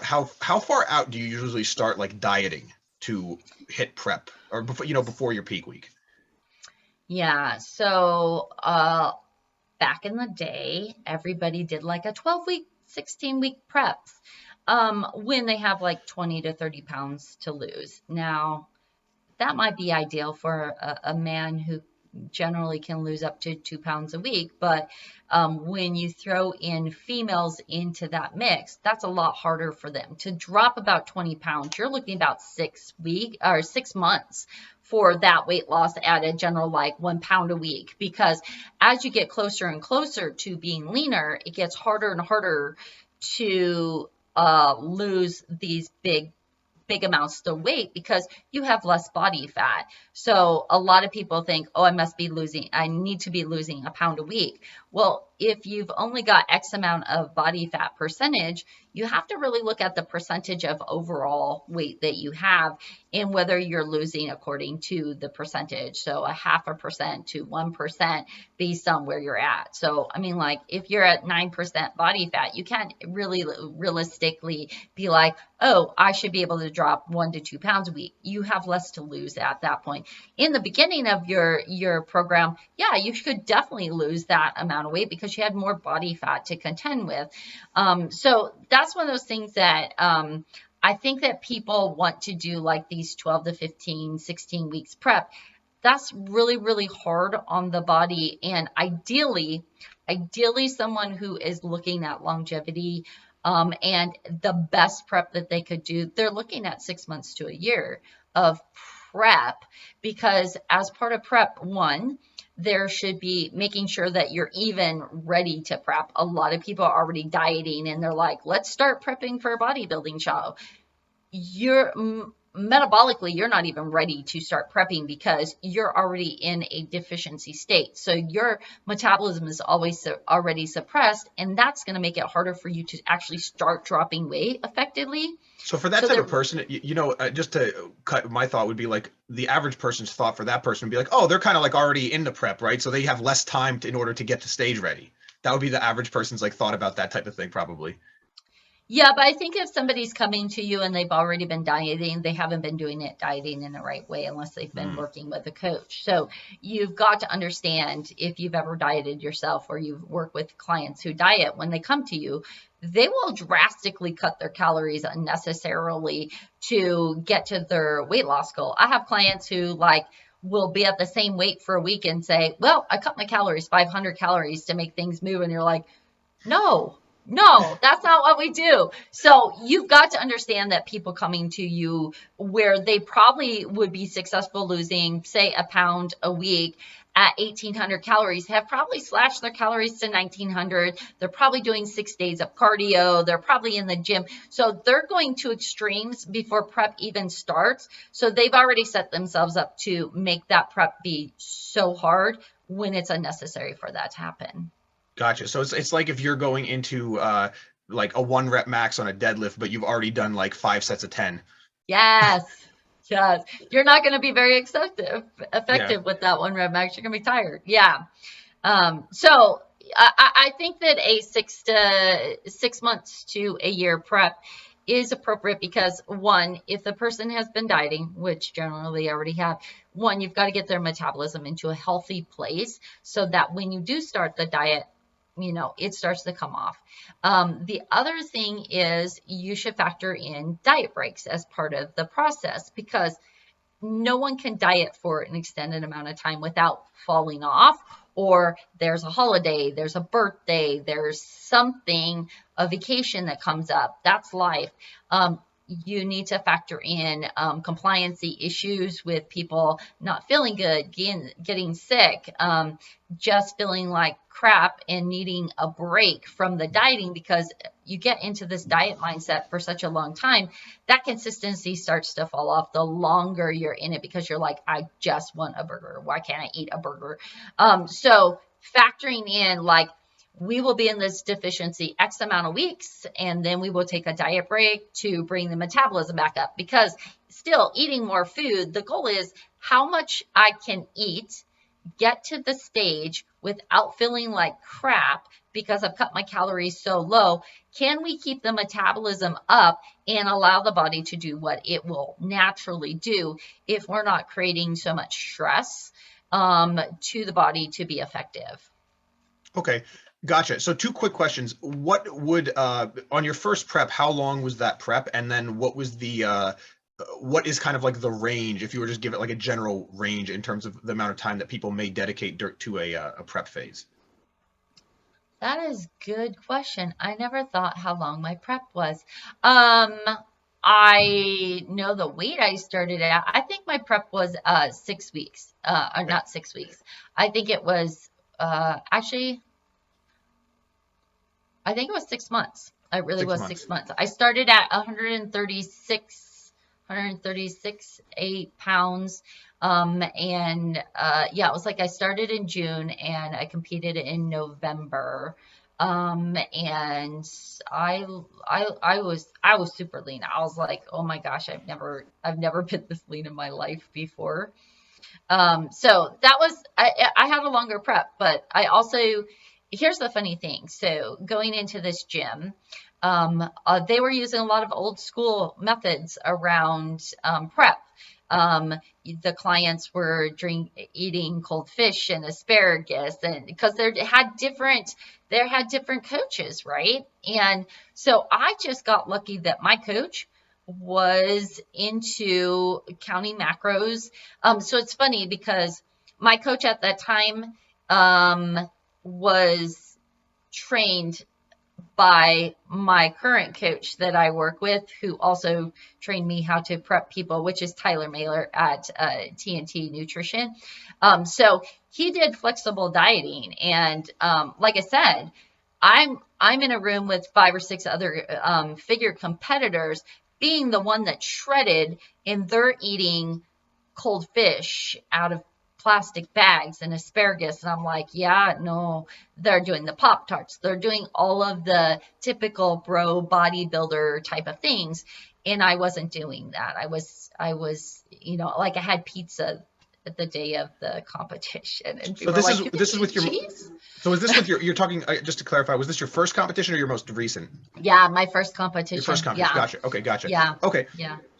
how far out do you usually start like dieting to hit prep or before your peak week? Yeah. So, back in the day, everybody did like a 12-week, 16-week preps, when they have like 20 to 30 pounds to lose. Now, that might be ideal for a man who generally can lose up to 2 pounds a week. But when you throw in females into that mix, that's a lot harder for them to drop about 20 pounds. You're looking about 6 months for that weight loss at a general like 1 pound a week, because as you get closer and closer to being leaner, it gets harder and harder to lose these big amounts of weight because you have less body fat. So a lot of people think, oh, I need to be losing a pound a week. Well, if you've only got X amount of body fat percentage, you have to really look at the percentage of overall weight that you have and whether you're losing according to the percentage. So 0.5% to 1% based on where you're at. So, I mean, like if you're at 9% body fat, you can't really realistically be like, oh, I should be able to drop 1 to 2 pounds a week. You have less to lose at that point. In the beginning of your program, yeah, you could definitely lose that amount of weight because you had more body fat to contend with. So that's one of those things that I think that people want to do like these 12 to 15, 16 weeks prep. That's really, really hard on the body. And ideally someone who is looking at longevity, and the best prep that they could do, they're looking at 6 months to a year of prep, because as part of prep one, there should be making sure that you're even ready to prep. A lot of people are already dieting and they're like, let's start prepping for a bodybuilding show. Metabolically, you're not even ready to start prepping because you're already in a deficiency state. So your metabolism is always already suppressed, and that's going to make it harder for you to actually start dropping weight effectively. So for that type of person, just to cut, my thought would be like the average person's thought for that person would be like, oh, they're kind of like already in the prep, right? So they have less time in order to get to stage ready. That would be the average person's like thought about that type of thing, probably. Yeah, but I think if somebody's coming to you and they've already been dieting, they haven't been dieting in the right way unless they've been working with a coach. So you've got to understand, if you've ever dieted yourself or you've worked with clients who diet, when they come to you, they will drastically cut their calories unnecessarily to get to their weight loss goal. I have clients who will be at the same weight for a week and say, well, I cut my calories, 500 calories to make things move. And you're like, no, that's not what we do. So you've got to understand that people coming to you where they probably would be successful losing, say, a pound a week at 1,800 calories have probably slashed their calories to 1,900. They're probably doing 6 days of cardio. They're probably in the gym. So they're going to extremes before prep even starts. So they've already set themselves up to make that prep be so hard when it's unnecessary for that to happen. Gotcha. So it's like if you're going into like a 1 rep max on a deadlift, but you've already done like 5 sets of 10. Yes. You're not going to be very effective with that 1 rep max. You're going to be tired. Yeah. So I think that a 6 months to a year prep is appropriate because, one, if the person has been dieting, which generally they already have, one, you've got to get their metabolism into a healthy place so that when you do start the diet, it starts to come off. The other thing is you should factor in diet breaks as part of the process, because no one can diet for an extended amount of time without falling off, or there's a holiday, there's a birthday, there's something, a vacation that comes up. That's life. You need to factor in compliancy issues with people not feeling good, getting sick, just feeling like crap and needing a break from the dieting, because you get into this diet mindset for such a long time, that consistency starts to fall off the longer you're in it, because you're like, I just want a burger. Why can't I eat a burger? So factoring in we will be in this deficiency X amount of weeks, and then we will take a diet break to bring the metabolism back up, because still eating more food, the goal is how much I can eat get to the stage without feeling like crap because I've cut my calories so low? Can we keep the metabolism up and allow the body to do what it will naturally do if we're not creating so much stress to the body to be effective? Okay, gotcha. So two quick questions. What would on your first prep, how long was that prep? And then what was the what is kind of like the range, if you were just give it like a general range in terms of the amount of time that people may dedicate to a prep phase? That is good question. I never thought how long my prep was. Um, I know the weight I started at. I think my prep was 6 weeks. Or Okay, not 6 weeks. I think it was actually I think it was 6 months. It really six was months. 6 months. I started at 136, 8 pounds. And yeah, it was like I started in June and I competed in November. And I was super lean. I was like, oh my gosh, I've never been this lean in my life before. So that was I had a longer prep, but I also here's the funny thing. So going into this gym, they were using a lot of old school methods around prep. The clients were eating cold fish and asparagus, and because they had different coaches, right? And so I just got lucky that my coach was into counting macros. So it's funny because my coach at that time was trained by my current coach that I work with, who also trained me how to prep people, which is Tyler Mailer at TNT Nutrition. So he did flexible dieting, and like I said, I'm in a room with 5 or 6 other figure competitors, being the one that shredded, and they're eating cold fish out of plastic bags and asparagus. And I'm like, yeah, no, they're doing the Pop Tarts. They're doing all of the typical bro bodybuilder type of things. And I wasn't doing that. I was, like I had pizza the day of the competition and So people were this like, is you can this is eat with your cheese? so is this with your you're talking just to clarify, was this your first competition or your most recent? Yeah, my first Your first competition. competition. Yeah, Gotcha. Okay, gotcha. yeah, Okay. yeah.